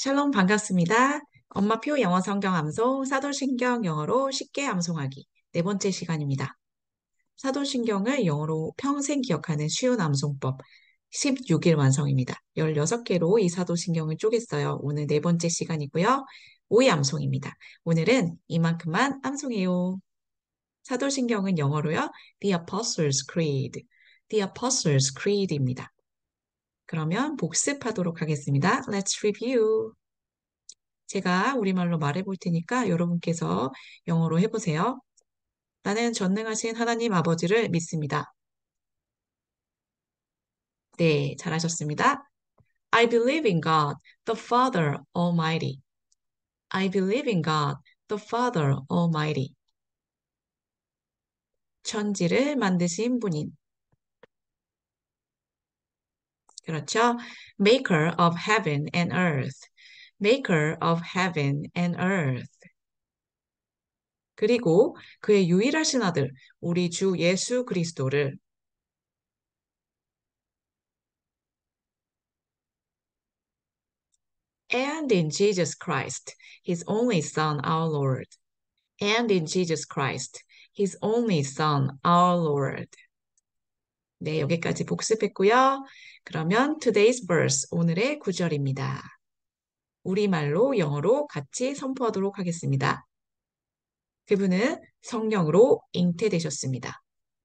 샬롬 반갑습니다. 엄마표 영어 성경 암송, 사도신경 영어로 쉽게 암송하기. 네 번째 시간입니다. 사도신경을 영어로 평생 기억하는 쉬운 암송법. 16일 완성입니다. 16개로 이 사도신경을 쪼갰어요. 오늘 네 번째 시간이고요. 5위 암송입니다. 오늘은 이만큼만 암송해요. 사도신경은 영어로요. The Apostles' Creed. The Apostles' Creed입니다. 그러면 복습하도록 하겠습니다. Let's review. 제가 우리말로 말해볼 테니까 여러분께서 영어로 해보세요. 나는 전능하신 하나님 아버지를 믿습니다. 네, 잘하셨습니다. I believe in God, the Father Almighty. I believe in God, the Father Almighty. 천지를 만드신 분인. 그렇죠? Maker of heaven and earth. Maker of heaven and earth. 그리고 그의 유일하신 아들, 우리 주 예수 그리스도를 and in Jesus Christ, his only Son, our Lord. And in Jesus Christ, his only Son, our Lord. 네, 여기까지 복습했고요. 그러면 today's verse, 오늘의 구절입니다. 우리말로 영어로 같이 선포하도록 하겠습니다. 그분은 성령으로 잉태되셨습니다.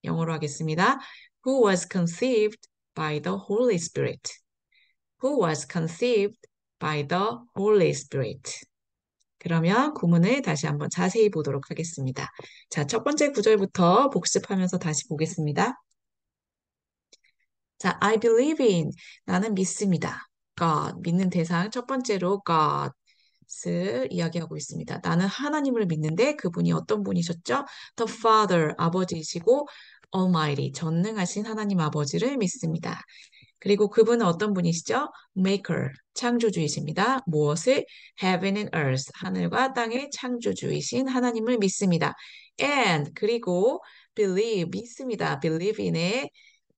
영어로 하겠습니다. Who was conceived by the Holy Spirit. Who was conceived by the Holy Spirit. 그러면 구문을 다시 한번 자세히 보도록 하겠습니다. 자, 첫 번째 구절부터 복습하면서 다시 보겠습니다. 자, I believe in. 나는 믿습니다. God. 믿는 대상 첫 번째로 God을 이야기하고 있습니다. 나는 하나님을 믿는데 그분이 어떤 분이셨죠? The Father. 아버지이시고 Almighty. 전능하신 하나님 아버지를 믿습니다. 그리고 그분은 어떤 분이시죠? Maker, 창조주이십니다. 무엇을? Heaven and earth, 하늘과 땅의 창조주이신 하나님을 믿습니다. And, 그리고 believe, 믿습니다. believe in에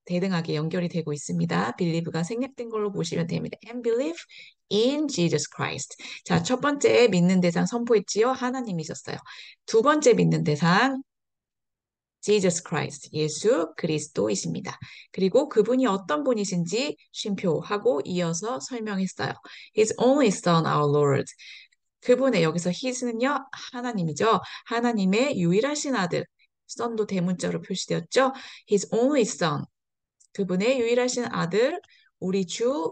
대등하게 연결이 되고 있습니다. believe가 생략된 걸로 보시면 됩니다. And believe in Jesus Christ. 자, 첫 번째 믿는 대상 선포했지요? 하나님이셨어요. 두 번째 믿는 대상 Jesus Christ, 예수 그리스도이십니다. 그리고 그분이 어떤 분이신지 쉼표하고 이어서 설명했어요. His only Son, our Lord. 그분의 여기서 his는요, 하나님이죠. 하나님의 유일하신 아들. son도 대문자로 표시되었죠. His only Son. 그분의 유일하신 아들, 우리 주를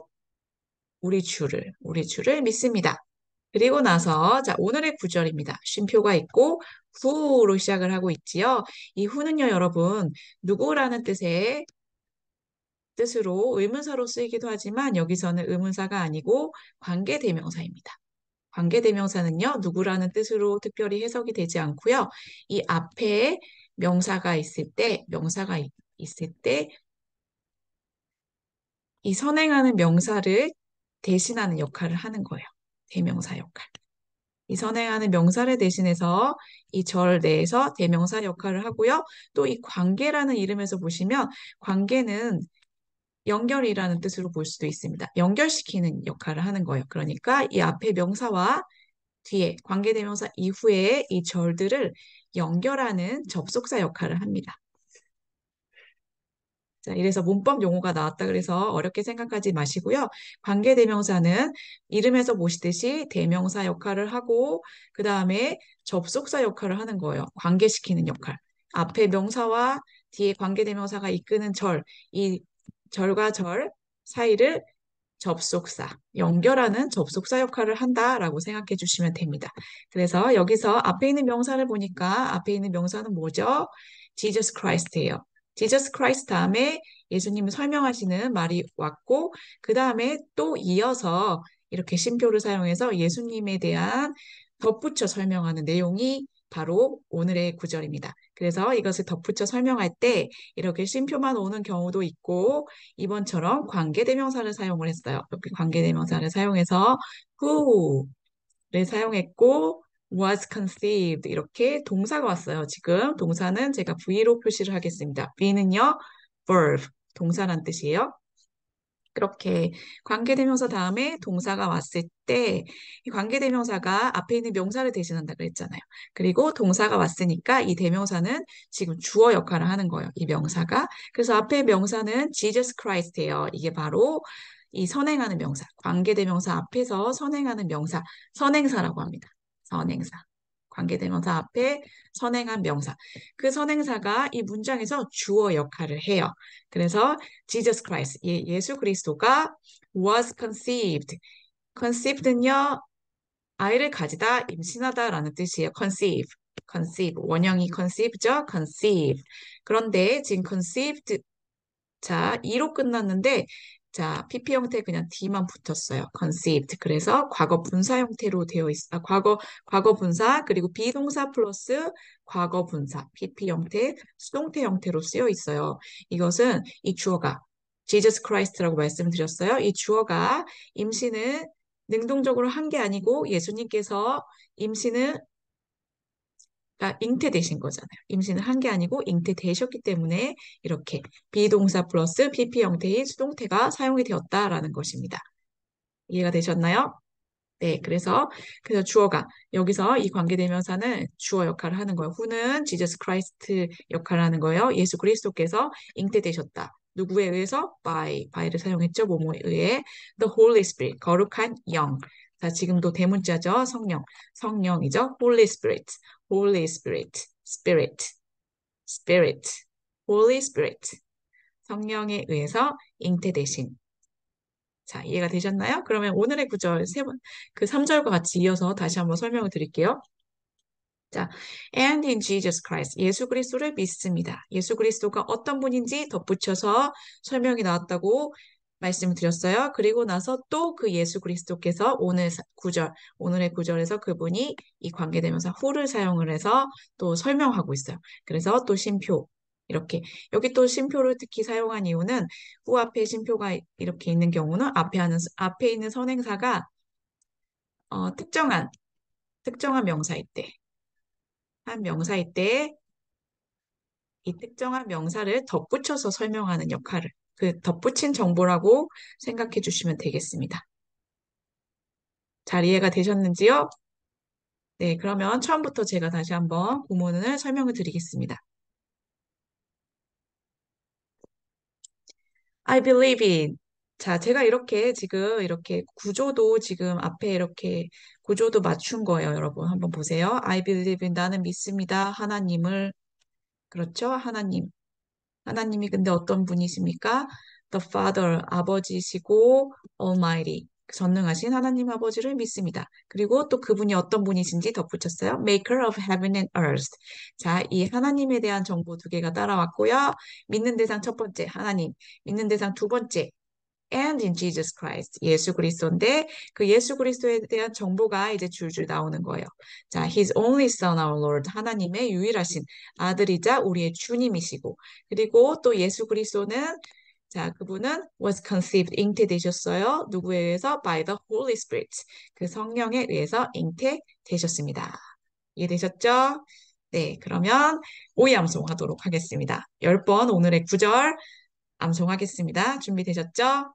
믿습니다. 그리고 나서 자 오늘의 구절입니다. 쉼표가 있고 후로 시작을 하고 있지요. 이 후는요, 여러분 누구라는 뜻으로 의문사로 쓰이기도 하지만 여기서는 의문사가 아니고 관계대명사입니다. 관계대명사는요, 누구라는 뜻으로 특별히 해석이 되지 않고요. 이 앞에 있을 때 이 선행하는 명사를 대신하는 역할을 하는 거예요. 대명사 역할. 이 선행하는 명사를 대신해서 이 절 내에서 대명사 역할을 하고요. 또 이 관계라는 이름에서 보시면 관계는 연결이라는 뜻으로 볼 수도 있습니다. 연결시키는 역할을 하는 거예요. 그러니까 이 앞에 명사와 뒤에 관계대명사 이후에 이 절들을 연결하는 접속사 역할을 합니다. 자, 이래서 문법 용어가 나왔다 그래서 어렵게 생각하지 마시고요. 관계대명사는 이름에서 보시듯이 대명사 역할을 하고 그 다음에 접속사 역할을 하는 거예요. 관계시키는 역할. 앞에 명사와 뒤에 관계대명사가 이끄는 이 절과 절 사이를 접속사, 연결하는 접속사 역할을 한다라고 생각해 주시면 됩니다. 그래서 여기서 앞에 있는 명사를 보니까 앞에 있는 명사는 뭐죠? Jesus Christ예요. Jesus Christ 다음에 예수님을 설명하시는 말이 왔고 그 다음에 또 이어서 이렇게 쉼표를 사용해서 예수님에 대한 덧붙여 설명하는 내용이 바로 오늘의 구절입니다. 그래서 이것을 덧붙여 설명할 때 이렇게 쉼표만 오는 경우도 있고 이번처럼 관계대명사를 사용을 했어요. 이렇게 관계대명사를 사용해서 who를 사용했고 was conceived 이렇게 동사가 왔어요. 지금 동사는 제가 V로 표시를 하겠습니다. V는요, verb, 동사란 뜻이에요. 그렇게 관계대명사 다음에 동사가 왔을 때 이 관계대명사가 앞에 있는 명사를 대신한다 그랬잖아요. 그리고 동사가 왔으니까 이 대명사는 지금 주어 역할을 하는 거예요. 이 명사가. 그래서 앞에 명사는 Jesus Christ예요. 이게 바로 이 선행하는 명사, 관계대명사 앞에서 선행하는 명사, 선행사라고 합니다. 선행사. 관계대명사 앞에 선행한 명사. 그 선행사가 이 문장에서 주어 역할을 해요. 그래서 Jesus Christ, 예수 그리스도가 was conceived. conceived는요, 아이를 가지다, 임신하다라는 뜻이에요. conceive. 원형이 conceive죠? conceive. 그런데 지금 conceived, 자, E로 끝났는데, 자, PP 형태 그냥 D만 붙었어요. conceived. 그래서 과거 분사 형태로 되어 과거 분사, 그리고 비동사 플러스 과거 분사, PP 형태, 수동태 형태로 쓰여 있어요. 이것은 이 주어가 Jesus Christ라고 말씀드렸어요. 이 주어가 임신을 능동적으로 한 게 아니고 예수님께서 임신을 그러니까 잉태되신 거잖아요. 임신을 한 게 아니고 잉태되셨기 때문에 이렇게 비동사 플러스 PP 형태의 수동태가 사용이 되었다라는 것입니다. 이해가 되셨나요? 네, 그래서 주어가 여기서 이 관계대명사는 주어 역할을 하는 거예요. who는 Jesus Christ 역할을 하는 거예요. 예수 그리스도께서 잉태되셨다. 누구에 의해서? by를 사용했죠. 뭐뭐에 의해. The Holy Spirit, 거룩한 영. 자, 지금도 대문자죠. 성령이죠. Holy Spirit, Holy Spirit, Spirit, Holy Spirit. 성령에 의해서 잉태되신. 자, 이해가 되셨나요? 그러면 오늘의 구절 그 3절과 같이 이어서 다시 한번 설명을 드릴게요. 자, and in Jesus Christ. 예수 그리스도를 믿습니다. 예수 그리스도가 어떤 분인지 덧붙여서 설명이 나왔다고 말씀을 드렸어요. 그리고 나서 또 그 예수 그리스도께서 오늘의 구절에서 그분이 이 관계되면서 who를 사용을 해서 또 설명하고 있어요. 그래서 또 쉼표. 이렇게 여기 또 쉼표를 특히 사용한 이유는 who 앞에 쉼표가 이렇게 있는 경우는 앞에 있는 선행사가 특정한 명사일 때 한 명사일 때 이 특정한 명사를 덧붙여서 설명하는 역할을 그 덧붙인 정보라고 생각해 주시면 되겠습니다. 잘 이해가 되셨는지요? 네, 그러면 처음부터 제가 다시 한번 구문을 설명을 드리겠습니다. I believe in. 자, 제가 이렇게 구조도 지금 앞에 이렇게 구조도 맞춘 거예요, 여러분. 한번 보세요. I believe in. 나는 믿습니다. 하나님을. 그렇죠? 하나님이 근데 어떤 분이십니까? The Father, 아버지시고 Almighty, 전능하신 하나님 아버지를 믿습니다. 그리고 또 그분이 어떤 분이신지 덧붙였어요. Maker of Heaven and Earth. 자, 이 하나님에 대한 정보 두 개가 따라왔고요. 믿는 대상 첫 번째, 하나님. 믿는 대상 두 번째, and in Jesus Christ. 예수 그리스도인데 그 예수 그리스도에 대한 정보가 이제 줄줄 나오는 거예요. 자, His only Son, our Lord. 하나님의 유일하신 아들이자 우리의 주님이시고 그리고 또 예수 그리스도는 자, 그분은 was conceived, 잉태되셨어요. 누구에 의해서? By the Holy Spirit. 그 성령에 의해서 잉태되셨습니다. 이해되셨죠? 네, 그러면 오이 암송하도록 하겠습니다. 10번 오늘의 구절 암송하겠습니다. 준비되셨죠?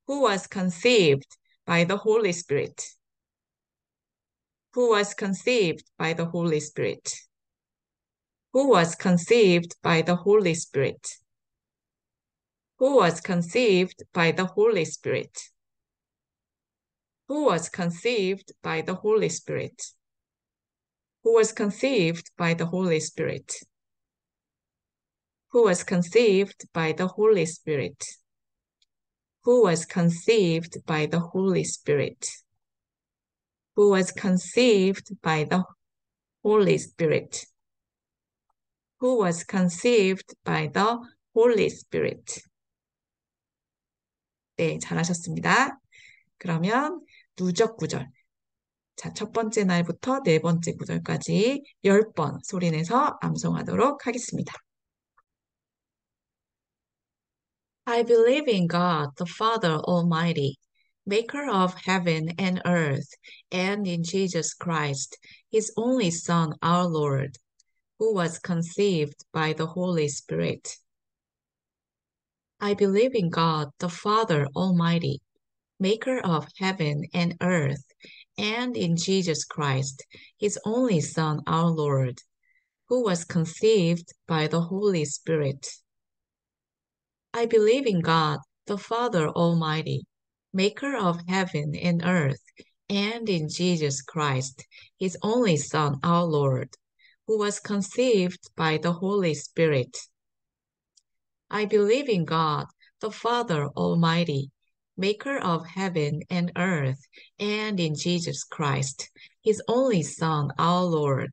Who was conceived by the Holy Spirit? Who was conceived by the Holy Spirit? Who was conceived by the Holy Spirit? Who was conceived by the Holy Spirit? Who was conceived by the Holy Spirit? Who was conceived by the Holy Spirit? Who was conceived by the Holy Spirit? Who was conceived by the Holy Spirit? Who was conceived by the Holy Spirit? Who was conceived by the Holy Spirit. 네, 잘하셨습니다. 그러면 누적 구절. 자, 첫 번째 날부터 네 번째 구절까지 10번 소리내서 암송하도록 하겠습니다. I believe in God, the Father Almighty, maker of heaven and earth, and in Jesus Christ, his only Son, our Lord, who was conceived by the Holy Spirit. I believe in God, the Father Almighty, maker of heaven and earth, and in Jesus Christ, his only Son, our Lord, who was conceived by the Holy Spirit. I believe in God, the Father Almighty, maker of heaven and earth, and in Jesus Christ, his only Son, our Lord, who was conceived by the Holy Spirit. I believe in God, the Father Almighty, maker of heaven and earth, and in Jesus Christ, his only Son, our Lord,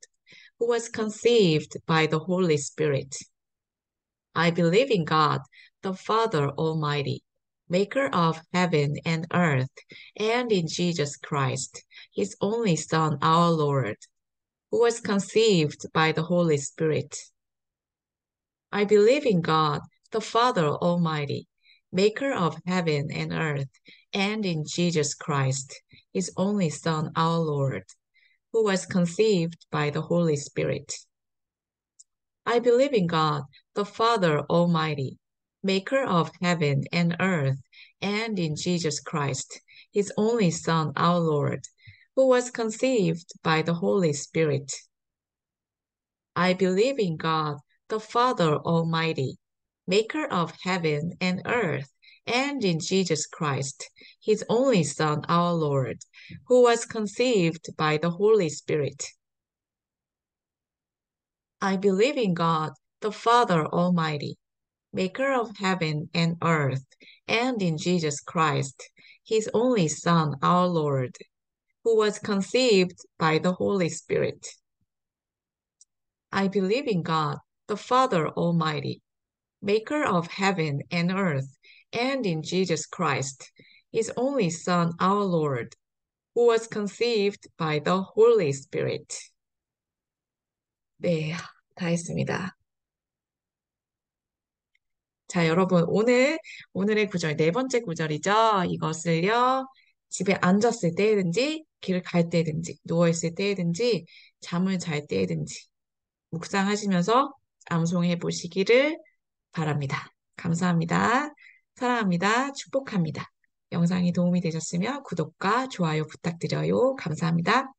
who was conceived by the Holy Spirit. I believe in God, the Father Almighty, maker of heaven and earth, and in Jesus Christ, his only Son, our Lord, who was conceived by the Holy Spirit. I believe in God, the Father Almighty, maker of heaven and earth, and in Jesus Christ, his only Son, our Lord, who was conceived by the Holy Spirit. I believe in God, the Father Almighty, maker of heaven and earth, and in Jesus Christ, his only Son, our Lord, who was conceived by the Holy Spirit. I believe in God, the Father Almighty, maker of heaven and earth, and in Jesus Christ, his only Son, our Lord, who was conceived by the Holy Spirit. I believe in God, the Father Almighty, maker of heaven and earth, and in Jesus Christ, his only Son, our Lord, who was conceived by the Holy Spirit. I believe in God, the Father Almighty, maker of heaven and earth, and in Jesus Christ, his only Son, our Lord, who was conceived by the Holy Spirit. 네, 다 했습니다. 자, 여러분, 오늘의 구절, 네 번째 구절이죠. 이것을요, 집에 앉았을 때든지, 길을 갈 때든지, 누워있을 때든지, 잠을 잘 때든지, 묵상하시면서 암송해 보시기를 바랍니다. 감사합니다. 사랑합니다. 축복합니다. 영상이 도움이 되셨으면 구독과 좋아요 부탁드려요. 감사합니다.